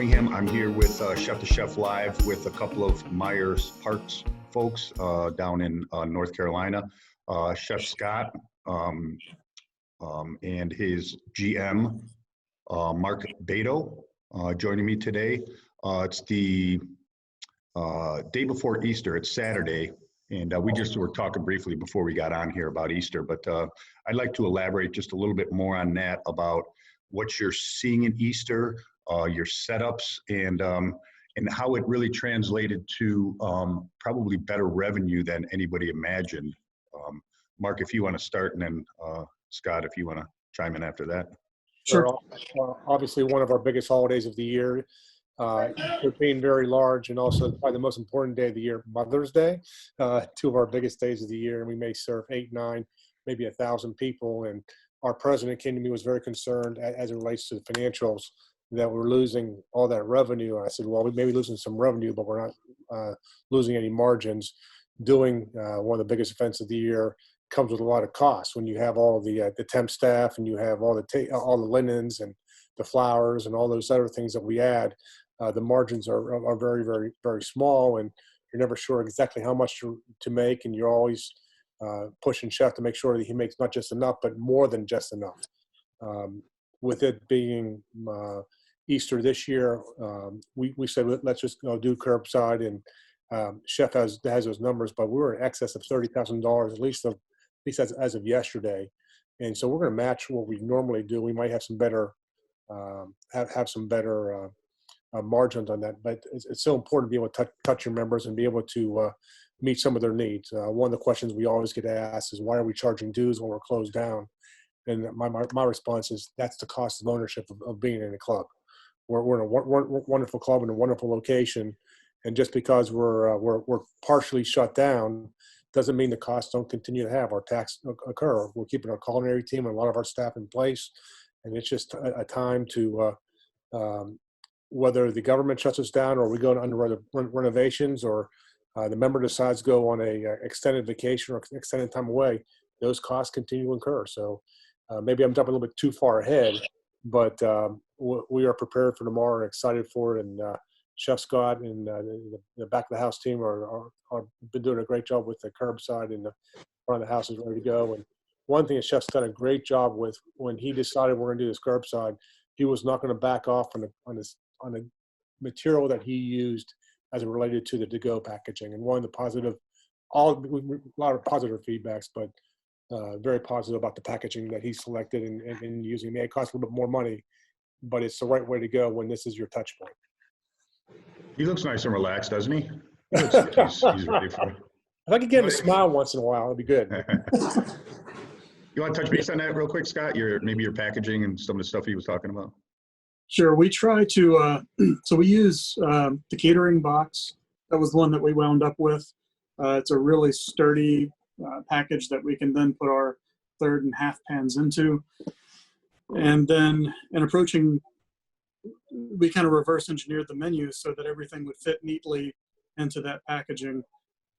Birmingham. I'm here with Chef to Chef Live with a couple of Myers Parks folks down in North Carolina. Chef Scott and his GM, Mark Bado, joining me today. It's the day before Easter. It's Saturday. And we just were talking briefly before we got on here about Easter, but I'd like to elaborate just a little bit more on that about what you're seeing in Easter, your setups, and how it really translated to probably better revenue than anybody imagined. Mark, if you want to start, and then Scott, if you want to chime in after that. Sure. Obviously, one of our biggest holidays of the year. Easter being very large, and also probably the most important day of the year, Mother's Day, two of our biggest days of the year, and we may serve 8, 9, maybe 1,000 people. And our president came to me, was very concerned as it relates to the financials, that we're losing all that revenue. And I said, well, we may be losing some revenue, but we're not losing any margins. Doing one of the biggest events of the year comes with a lot of costs. When you have all the temp staff, and you have all the linens and the flowers and all those other things that we add, the margins are very, very, very small, and you're never sure exactly how much to make, and you're always pushing chef to make sure that he makes not just enough, but more than just enough. With it being Easter this year, we said, let's just do curbside, and chef has those numbers, but we were in excess of $30,000 at least as of yesterday, and so we're going to match what we normally do. We might have some better have some better margins on that, but it's so important to be able to touch your members and be able to meet some of their needs. One of the questions we always get asked is, why are we charging dues when we're closed down? And my response is, that's the cost of ownership of being in a club. We're in a wonderful club in a wonderful location, and just because we're partially shut down doesn't mean the costs don't continue to have our tax occur. We're keeping our culinary team and a lot of our staff in place, and it's just a time to whether the government shuts us down, or we go under renovations, or the member decides to go on a extended vacation or extended time away, those costs continue to incur. So maybe I'm jumping a little bit too far ahead, but we are prepared for tomorrow and excited for it. And Chef Scott and the back of the house team are been doing a great job with the curbside, and the front of the house is ready to go. And one thing that Chef's done a great job with, when he decided we're going to do this curbside, he was not going to back off on the material that he used as it related to the to-go packaging. And one of the a lot of positive feedbacks, but very positive about the packaging that he selected and using. It may cost a little bit more money, but it's the right way to go when this is your touch point. He looks nice and relaxed, doesn't he? He looks like he's ready for it. If I could get him to smile once in a while, it'd be good. You want to touch base on that real quick, Scott? Maybe your packaging and some of the stuff he was talking about? Sure. We try to, so we use the catering box. That was the one that we wound up with. It's a really sturdy package that we can then put our third and half pans into. And then in approaching, we kind of reverse engineered the menu so that everything would fit neatly into that packaging,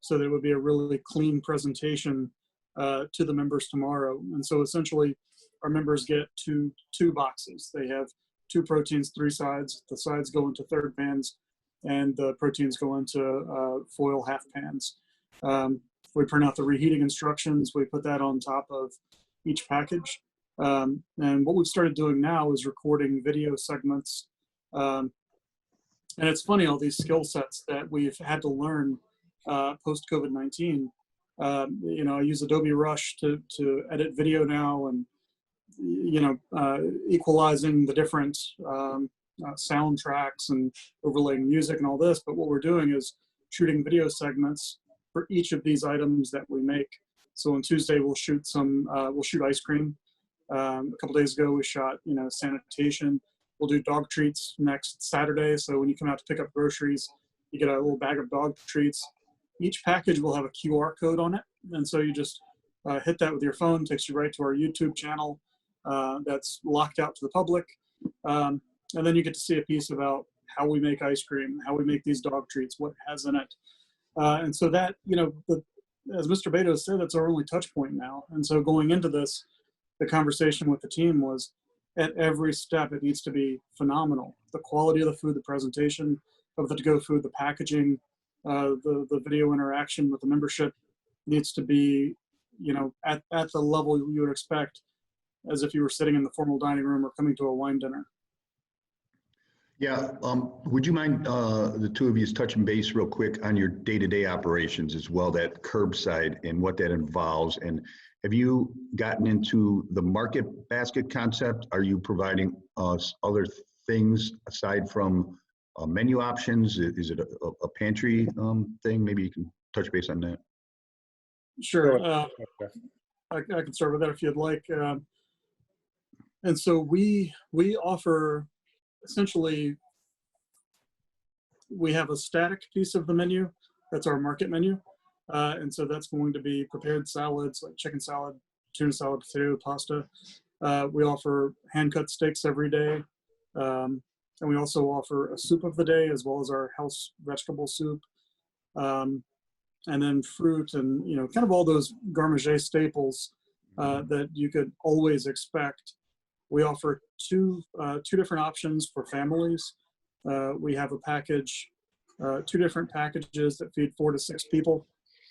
so that it would be a really clean presentation to the members tomorrow. And so essentially our members get two boxes. They have 2 proteins, 3 sides. The sides go into third pans, and the proteins go into foil half pans. We print out the reheating instructions. We put that on top of each package. And what we've started doing now is recording video segments. And it's funny, all these skill sets that we've had to learn post-COVID-19. I use Adobe Rush to edit video now, and equalizing the different soundtracks and overlaying music and all this. But what we're doing is shooting video segments for each of these items that we make. So on Tuesday, we'll shoot ice cream. A couple days ago, we shot, sanitation. We'll do dog treats next Saturday. So when you come out to pick up groceries, you get a little bag of dog treats. Each package will have a QR code on it. And so you just hit that with your phone, takes you right to our YouTube channel. That's locked out to the public. And then you get to see a piece about how we make ice cream, how we make these dog treats, what it has in it. And so that, as Mr. Bado said, that's our only touch point now. And so going into this, the conversation with the team was, at every step, it needs to be phenomenal. The quality of the food, the presentation of the to-go food, the packaging, the video interaction with the membership needs to be, at the level you would expect as if you were sitting in the formal dining room or coming to a wine dinner. Yeah, would you mind the two of you touching base real quick on your day-to-day operations as well, that curbside and what that involves? And have you gotten into the market basket concept? Are you providing other things aside from menu options? Is it a pantry thing? Maybe you can touch base on that. Sure. I can start with that if you'd like. And so we offer, essentially, we have a static piece of the menu. That's our market menu. And so that's going to be prepared salads like chicken salad, tuna salad, potato, pasta. We offer hand-cut steaks every day. And we also offer a soup of the day as well as our house vegetable soup. And then fruit and, kind of all those gourmet staples that you could always expect. We offer two different options for families. We have a package, two different packages that feed 4 to 6 people,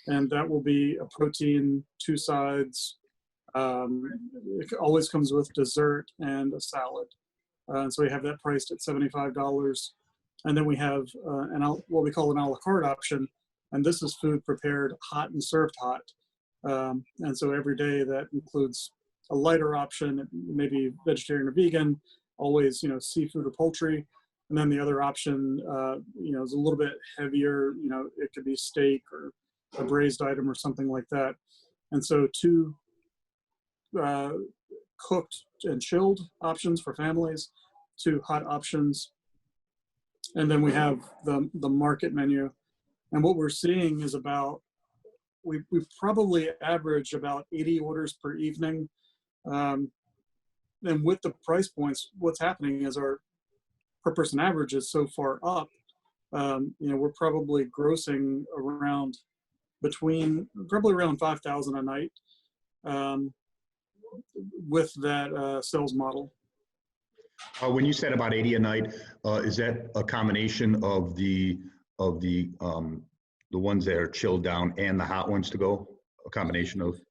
and that will be a protein, 2 sides. It always comes with dessert and a salad. And so we have that priced at $75. And then we have what we call an a la carte option, and this is food prepared hot and served hot. And so every day that includes a lighter option, maybe vegetarian or vegan, always, seafood or poultry. And then the other option, is a little bit heavier, it could be steak or a braised item or something like that. And so 2 cooked and chilled options for families, 2 hot options. And then we have the market menu. And what we're seeing is we probably average about 80 orders per evening. And with the price points, what's happening is our per person average is so far up. We're probably grossing around around 5,000 a night with that sales model. When you said about 80 a night, is that a combination of the ones that are chilled down and the hot ones to go? A combination of?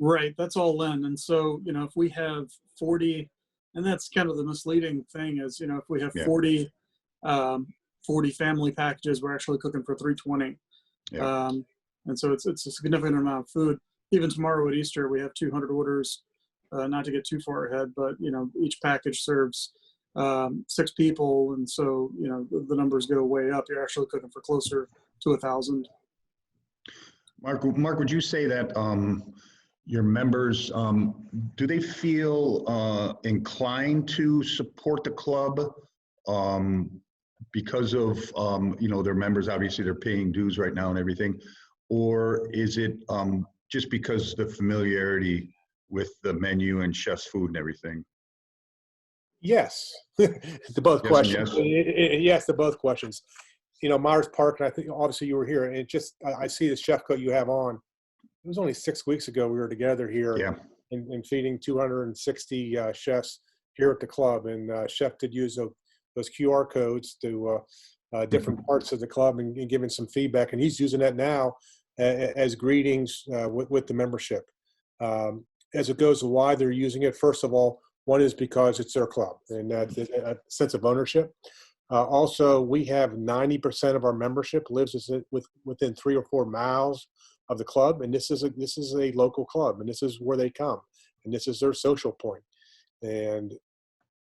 Right, that's all in. And so, if we have 40, and that's kind of the misleading thing is, if we have 40 family packages, we're actually cooking for 320. Yeah. And so it's a significant amount of food. Even tomorrow at Easter, we have 200 orders, not to get too far ahead, but, each package serves 6 people. And so, the numbers go way up. You're actually cooking for closer to 1,000. Mark, would you say that your members, do they feel inclined to support the club because of, their members, obviously they're paying dues right now and everything, or is it just because the familiarity with the menu and chef's food and everything? Yes, to both questions. Yes. Yes, to both questions. Myers Park, and I think obviously you were here, and I see the chef coat you have on. It was only 6 weeks ago we were together here and feeding 260 chefs here at the club. And Chef did use those QR codes to different parts of the club and giving some feedback. And he's using that now as greetings with the membership. As it goes to why they're using it, first of all, one is because it's their club and a sense of ownership. Also, we have 90% of our membership lives within 3 or 4 miles of the club, and this is a local club, and this is where they come, and this is their social point, and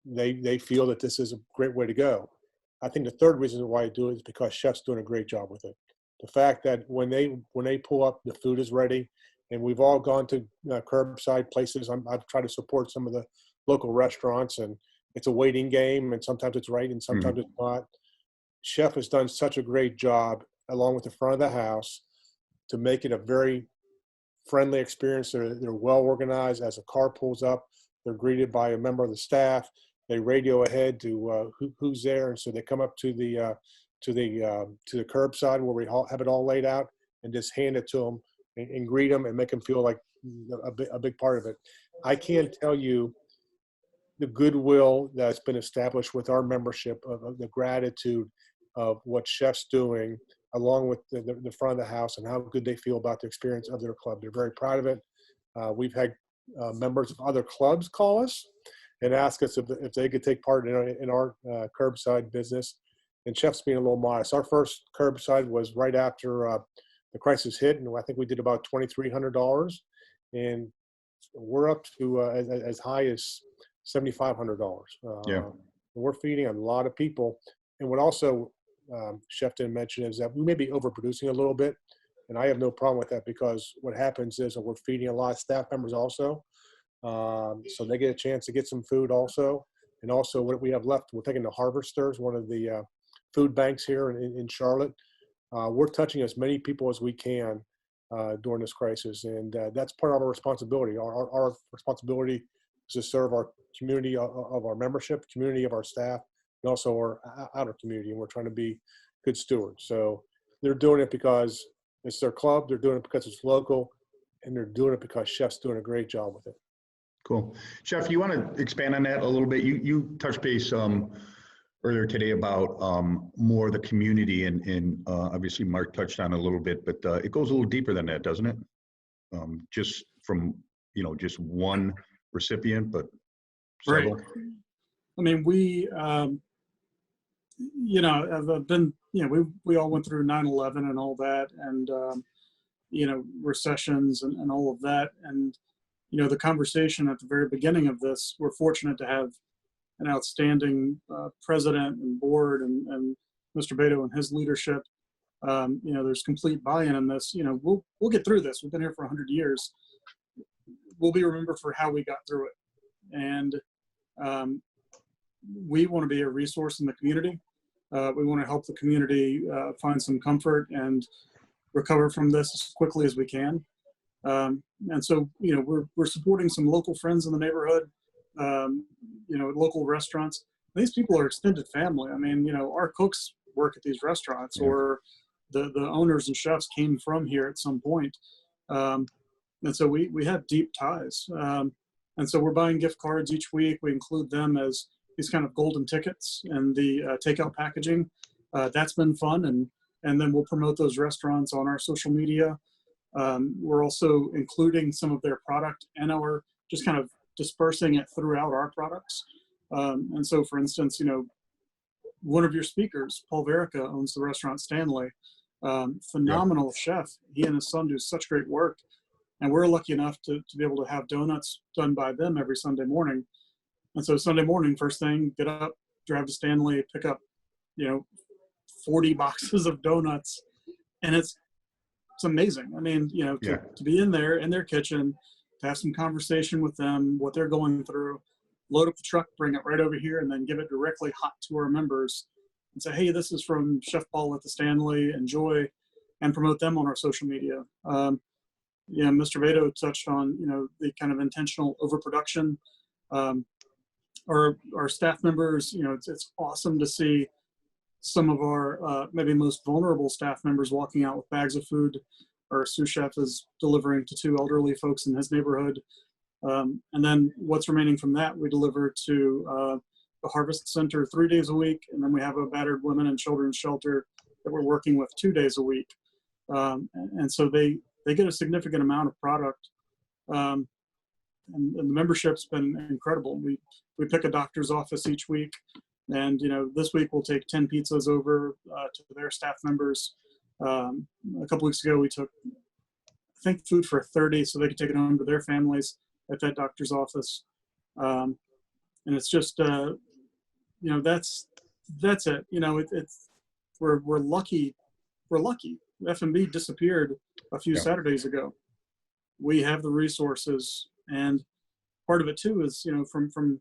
they feel that this is a great way to go. I think the third reason why I do it is because Chef's doing a great job with it. The fact that when they pull up, the food is ready, and we've all gone to curbside places. I've tried to support some of the local restaurants, and it's a waiting game, and sometimes it's right and sometimes it's not. Chef has done such a great job, along with the front of the house, to make it a very friendly experience. They're well organized. As a car pulls up, they're greeted by a member of the staff. They radio ahead to who's there, and so they come up to the curbside where we have it all laid out, and just hand it to them and greet them and make them feel like a big part of it. I can't tell you the goodwill that's been established with our membership, of the gratitude of what Chef's doing, along with the front of the house, and how good they feel about the experience of their club. They're very proud of it. We've had members of other clubs call us and ask us if they could take part in our curbside business. And Chef's being a little modest. Our first curbside was right after the crisis hit, and I think we did about $2,300. And we're up to as high as $7,500. Yeah. We're feeding a lot of people. And what also Chef didn't mention is that we may be overproducing a little bit, and I have no problem with that, because what happens is that we're feeding a lot of staff members also, so they get a chance to get some food also. And also what we have left, we're taking the Harvesters, one of the food banks here in Charlotte. We're touching as many people as we can during this crisis, and that's part of our responsibility. Our responsibility is to serve our community of our membership, community of our staff, and also our outer community, and we're trying to be good stewards. So they're doing it because it's their club, they're doing it because it's local, and they're doing it because Chef's doing a great job with it. Cool. Chef, you want to expand on that a little bit? You touched base earlier today about more the community, and obviously Mark touched on it a little bit, but it goes a little deeper than that, doesn't it? Just from, just one recipient, but several. Right. I mean, we, I've been, we all went through 9/11 and all that, and, recessions and all of that. And, the conversation at the very beginning of this, we're fortunate to have an outstanding president and board, and Mr. Bado and his leadership. There's complete buy-in in this. We'll get through this. We've been here for 100 years. We'll be remembered for how we got through it. And we want to be a resource in the community. We want to help the community find some comfort and recover from this as quickly as we can. And so, we're supporting some local friends in the neighborhood, local restaurants. These people are extended family. I mean, our cooks work at these restaurants, or the owners and chefs came from here at some point. And so we have deep ties. And so we're buying gift cards each week. We include them as these kind of golden tickets and the takeout packaging. That's been fun. And then we'll promote those restaurants on our social media. We're also including some of their product and just kind of dispersing it throughout our products. And so, for instance, one of your speakers, Paul Verica, owns the restaurant Stanley. Phenomenal chef. He and his son do such great work. And we're lucky enough to be able to have donuts done by them every Sunday morning. And so Sunday morning, first thing, get up, drive to Stanley, pick up, 40 boxes of donuts. And it's amazing. I mean, to be in their kitchen, to have some conversation with them, what they're going through, load up the truck, bring it right over here, and then give it directly hot to our members and say, hey, this is from Chef Paul at the Stanley, enjoy, and promote them on our social media. Mr. Bado touched on, the kind of intentional overproduction. Our staff members, it's awesome to see some of our maybe most vulnerable staff members walking out with bags of food. Our sous chef is delivering to 2 elderly folks in his neighborhood. And then what's remaining from that, we deliver to the Harvest Center 3 days a week. And then we have a battered women and children's shelter that we're working with 2 days a week. And so they get a significant amount of product. And the membership's been incredible. We pick a doctor's office each week. And, this week we'll take 10 pizzas over to their staff members. A couple weeks ago, we took, I think, food for 30 so they could take it home to their families at that doctor's office. And it's just, that's it. We're lucky. We're lucky. F&B disappeared a few Saturdays ago. We have the resources, and part of it too is, from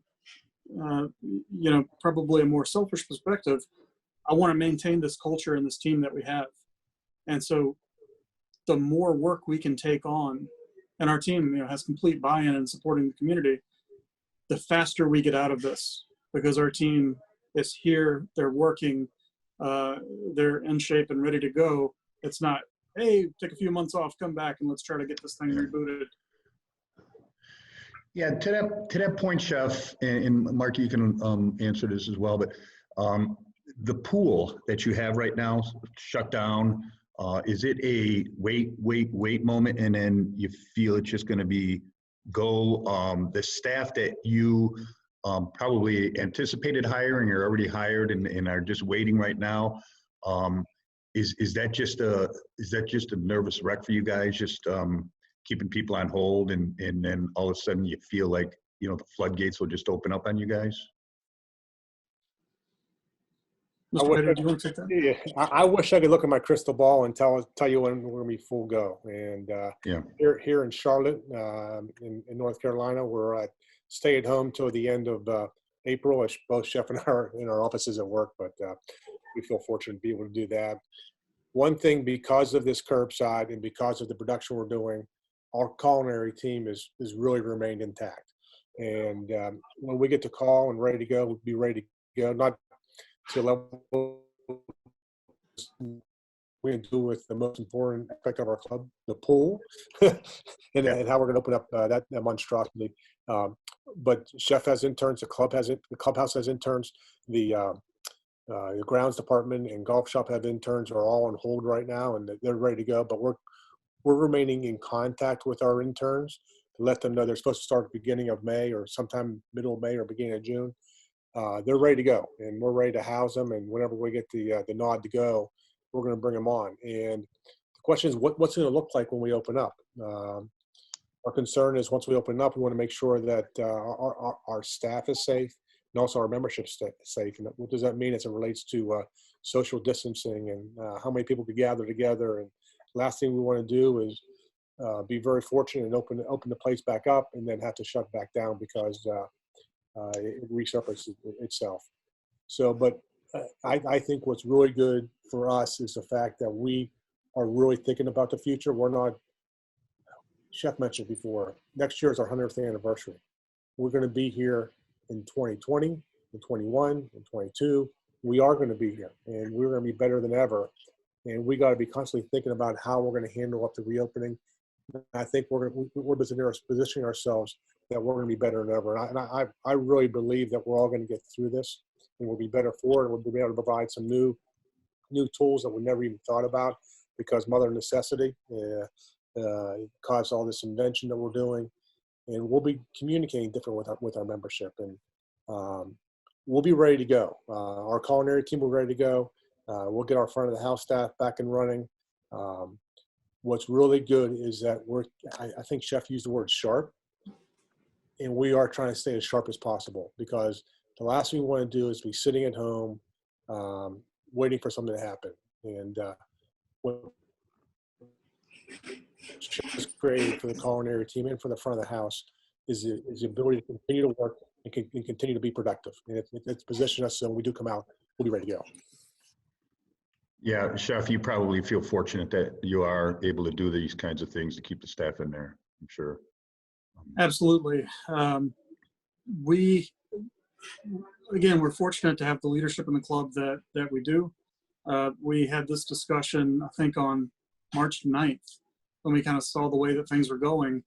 probably a more selfish perspective, I want to maintain this culture and this team that we have. And so the more work we can take on, and our team, has complete buy-in in supporting the community, the faster we get out of this, because our team is here, they're working, they're in shape and ready to go. It's not, hey, take a few months off, come back, and let's try to get this thing rebooted. Yeah, to that point, Chef, and Mark, you can answer this as well, but the pool that you have right now shut down, is it a wait moment, and then you feel it's just going to be go? The staff that you probably anticipated hiring or already hired and are just waiting right now, is that just a nervous wreck for you guys? Just keeping people on hold, and then all of a sudden you feel like, you know, the floodgates will just open up on you guys? Mr. Bado, do you want to take that? Yeah, I wish I could look at my crystal ball and tell you when we're gonna be full go. And Yeah. here in Charlotte, in North Carolina, we're at stay at home till the end of April. As both Chef and I are in our offices at work, but we feel fortunate to be able to do that. One thing, because of this curbside and because of the production we're doing, our culinary team is really remained intact. And when we get to call and ready to go, we'll be ready to go. Not to a level we do with the most important aspect of our club, the pool, and how we're going to open up that monstrosity. But Chef has interns, the clubhouse has interns, the grounds department and golf shop have interns, are all on hold right now, and they're ready to go. But we're remaining in contact with our interns to let them know they're supposed to start at the beginning of May or sometime middle of May or beginning of June. They're ready to go, and we're ready to house them. And whenever we get the nod to go, we're going to bring them on. And the question is, what's it going to look like when we open up? Our concern is once we open up, we want to make sure that our staff is safe and also our membership safe. And what does that mean as it relates to social distancing and how many people could gather together? And last thing we want to do is be very fortunate and open the place back up and then have to shut back down because it resurfaces itself. So, but I think what's really good for us is the fact that we are really thinking about the future. We're not, Chef mentioned before, next year is our 100th anniversary. We're going to be here in 2020, in 21, in 22. We are going to be here, and we're going to be better than ever. And we got to be constantly thinking about how we're going to handle up the reopening. I think we're positioning ourselves that we're going to be better than ever. And I really believe that we're all going to get through this, and we'll be better for it. And we'll be able to provide some new tools that we never even thought about because mother necessity caused all this invention that we're doing. And we'll be communicating different with our membership, and we'll be ready to go. Our culinary team will be ready to go. We'll get our front of the house staff back and running. What's really good is that I think Chef used the word sharp, and we are trying to stay as sharp as possible because the last thing we want to do is be sitting at home waiting for something to happen. And what Chef has created for the culinary team and for the front of the house is the ability to continue to work and continue to be productive. And it's positioned us so when we do come out, we'll be ready to go. Yeah, Chef, you probably feel fortunate that you are able to do these kinds of things to keep the staff in there, I'm sure. Absolutely. We're fortunate to have the leadership in the club that we do. We had this discussion, I think, on March 9th when we kind of saw the way that things were going.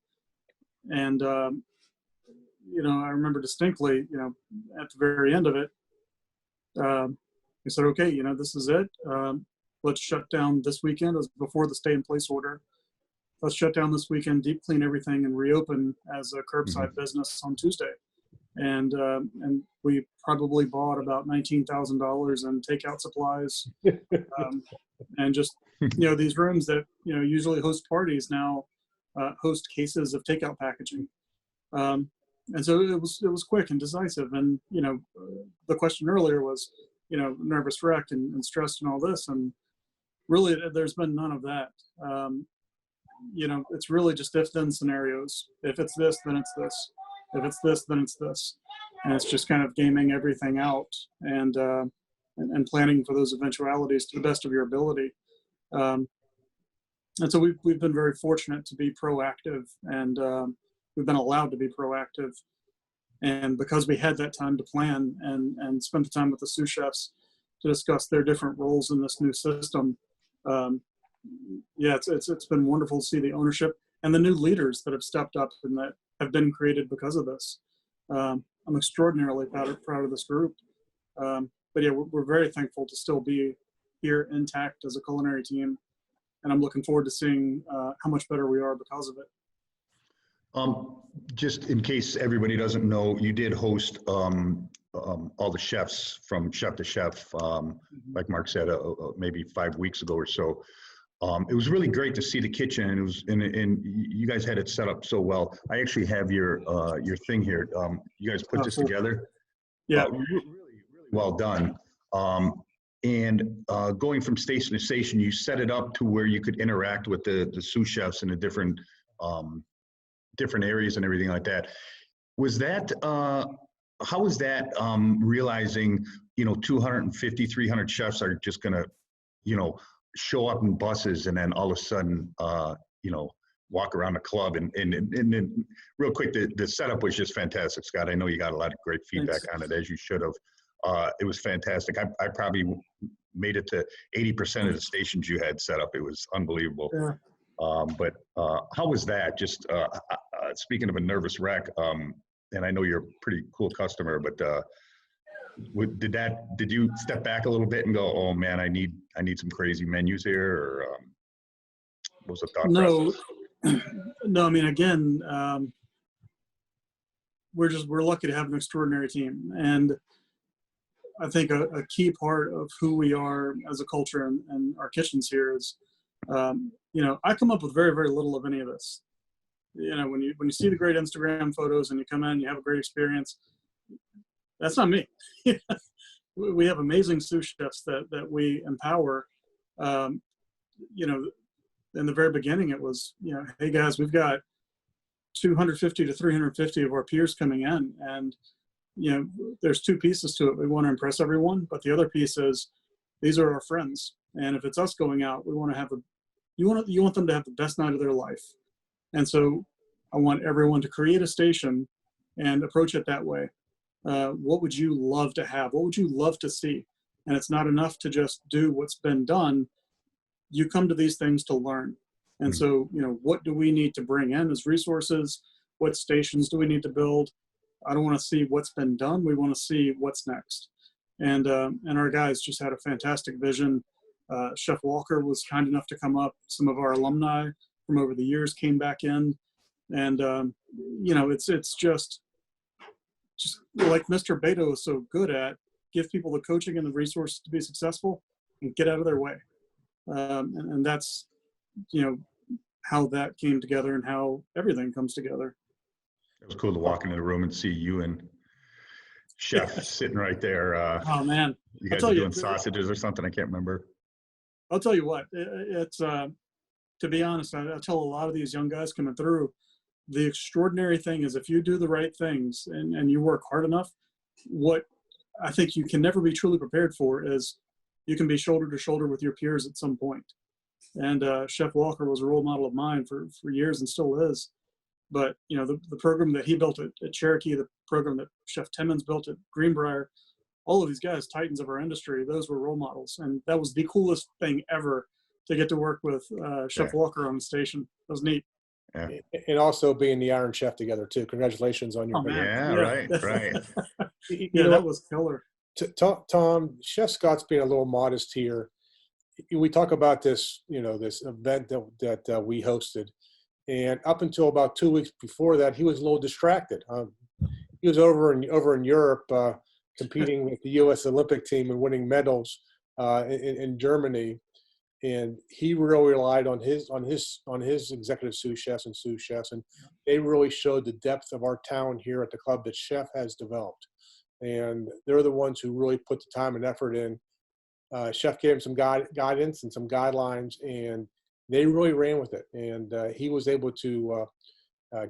And, I remember distinctly, at the very end of it, we said, okay, this is it. Let's shut down this weekend. It was before the stay in place order. Let's shut down this weekend, deep clean everything, and reopen as a curbside business on Tuesday. And we probably bought about $19,000 in takeout supplies, and just these rooms that usually host parties now host cases of takeout packaging. And so it was quick and decisive. And the question earlier was nervous wreck and stressed and all this, and really there's been none of that. It's really just if-then scenarios. If it's this, then it's this. If it's this, then it's this. And it's just kind of gaming everything out and planning for those eventualities to the best of your ability. And so we've been very fortunate to be proactive, and we've been allowed to be proactive. And because we had that time to plan and spend the time with the sous chefs to discuss their different roles in this new system, it's been wonderful to see the ownership and the new leaders that have stepped up and that have been created because of this. I'm extraordinarily proud of this group. But yeah, we're very thankful to still be here intact as a culinary team. And I'm looking forward to seeing how much better we are because of it. Just in case everybody doesn't know, you did host all the chefs from chef to chef, like Mark said, maybe 5 weeks ago or so. It was really great to see the kitchen, and it was, and you guys had it set up so well. I actually have your thing here. You guys put this together. Yeah, really well done. And going from station to station, you set it up to where you could interact with the sous chefs in the different areas and everything like that. Was that how was that realizing 250, 300 chefs are just gonna show up in buses and then all of a sudden walk around the club and then real quick, the setup was just fantastic, Scott. I know you got a lot of great feedback on it, as you should have. It was fantastic. I probably made it to 80% of the stations you had set up. It was unbelievable. yeah. But how was that? Just speaking of a nervous wreck, and I know you're a pretty cool customer, but did you step back a little bit and go, oh man, I need some crazy menus here, or what was the thought process? No, I mean, again, we're lucky to have an extraordinary team. And I think a key part of who we are as a culture and our kitchens here is, I come up with very, very little of any of this. When you see the great Instagram photos and you come in, you have a great experience. That's not me. We have amazing sous chefs that we empower. In the very beginning, it was, hey guys, we've got 250 to 350 of our peers coming in, and there's two pieces to it. We want to impress everyone, but the other piece is these are our friends, and if it's us going out, we want to have you want them to have the best night of their life. And so I want everyone to create a station and approach it that way. What would you love to have? What would you love to see? And it's not enough to just do what's been done. You come to these things to learn. And so, what do we need to bring in as resources? What stations do we need to build? I don't want to see what's been done. We want to see what's next. And our guys just had a fantastic vision. Chef Walker was kind enough to come up. Some of our alumni from over the years came back in. And, it's just like Mr. Bado is so good at, give people the coaching and the resources to be successful and get out of their way. And that's, how that came together and how everything comes together. It was cool to walk into the room and see you and Chef sitting right there. Oh man, you guys are doing sausages or something. I can't remember. I'll tell you what, it's to be honest, I tell a lot of these young guys coming through, the extraordinary thing is if you do the right things and you work hard enough, what I think you can never be truly prepared for is you can be shoulder to shoulder with your peers at some point. And Chef Walker was a role model of mine for years and still is. But, the program that he built at Cherokee, the program that Chef Timmons built at Greenbrier, all of these guys, titans of our industry, those were role models. And that was the coolest thing ever to get to work with Chef Walker on the station. That was neat. Yeah. And also being the Iron Chef together too. Congratulations on your right. That was killer. Tom, Chef Scott's being a little modest here. We talk about this, this event that we hosted, and up until about 2 weeks before that, he was a little distracted. He was over in Europe competing with the U.S. Olympic team and winning medals in Germany. And he really relied on his executive sous chefs, and they really showed the depth of our talent here at the club that Chef has developed. And they're the ones who really put the time and effort in. Chef gave him some guidance and some guidelines, and they really ran with it. And he was able to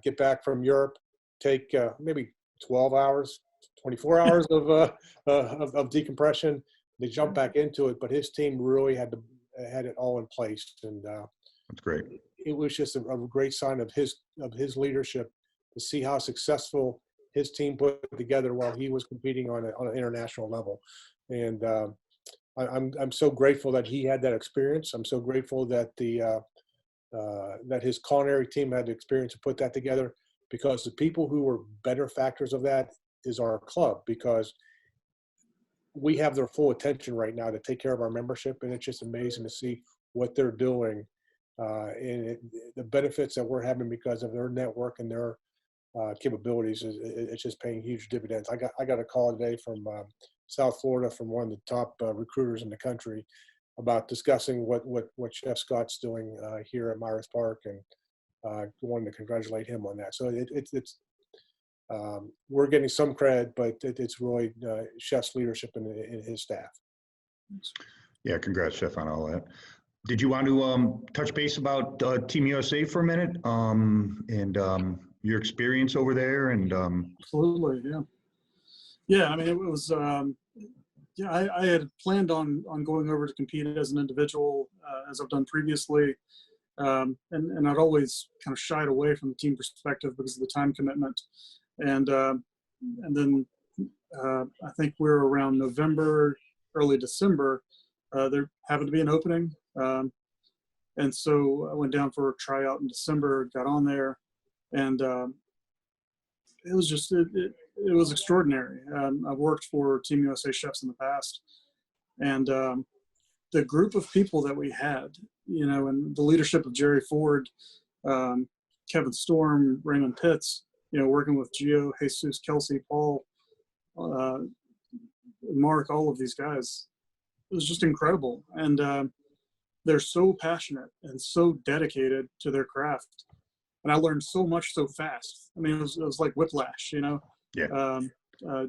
get back from Europe, take maybe 12 hours, 24 hours of decompression. They jumped back into it, but his team really had it all in place, and that's great. It was just a great sign of his leadership to see how successful his team put together while he was competing on an international level. And I'm so grateful that he had that experience. I'm so grateful that that his culinary team had the experience to put that together. because the people who are better factors of that is our club, because we have their full attention right now to take care of our membership, and it's just amazing to see what they're doing and the benefits that we're having because of their network and their capabilities. It's just paying huge dividends. I got a call today from South Florida from one of the top recruiters in the country about discussing what Chef Scott's doing here at Myers Park, and wanted to congratulate him on that. So it's we're getting some credit, but it's really Chef's leadership and his staff. Yeah, congrats, Chef, on all that. Did you want to touch base about Team USA for a minute and your experience over there? And Absolutely, yeah. Yeah, I mean, it was, yeah, I had planned on going over to compete as an individual, as I've done previously. And I'd always kind of shied away from the team perspective because of the time commitment. And then I think we're around November, early December, there happened to be an opening. And so I went down for a tryout in December, got on there, and it was just, it was extraordinary. I've worked for Team USA chefs in the past, and the group of people that we had, you know, and the leadership of Jerry Ford, Kevin Storm, Raymond Pitts, you know, working with Gio, Jesus, Kelsey, Paul, Mark, all of these guys, it was just incredible. And they're so passionate and so dedicated to their craft. And I learned so much so fast. I mean, it was like whiplash, you know, yeah,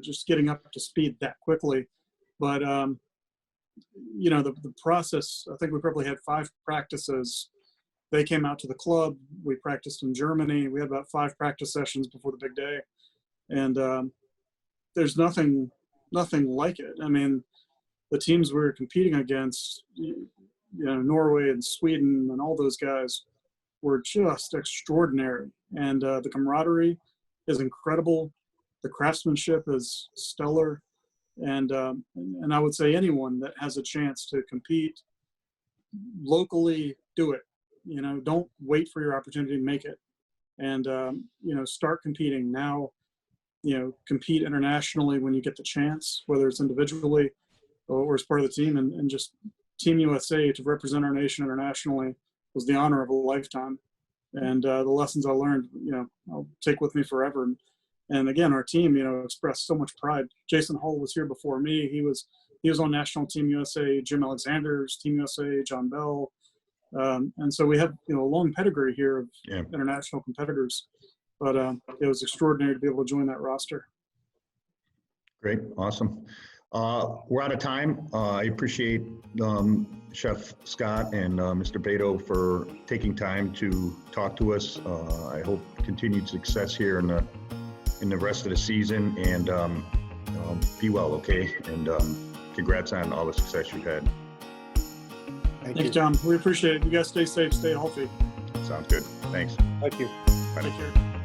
just getting up to speed that quickly. But, you know, the process, I think we probably had 5 practices. They came out to the club. We practiced in Germany. We had about 5 practice sessions before the big day. And there's nothing like it. I mean, the teams we were competing against, you know, Norway and Sweden and all those guys were just extraordinary. And the camaraderie is incredible. The craftsmanship is stellar. And I would say anyone that has a chance to compete locally, do it. You know, don't wait for your opportunity to make it. And, you know, start competing now. You know, compete internationally when you get the chance, whether it's individually or as part of the team. And just Team USA to represent our nation internationally was the honor of a lifetime. And the lessons I learned, you know, I'll take with me forever. And again, our team, you know, expressed so much pride. Jason Hall was here before me. He was on National Team USA, Jim Alexander's Team USA, John Bell. And so we have, you know, a long pedigree here of international competitors. But it was extraordinary to be able to join that roster. Great, awesome. We're out of time. I appreciate Chef Scott and Mr. Bado for taking time to talk to us. I hope continued success here in the rest of the season, and be well, okay? And congrats on all the success you've had. Thank you, John. We appreciate it. You guys stay safe, stay healthy. Sounds good. Thanks. Thank you. Bye. Take care.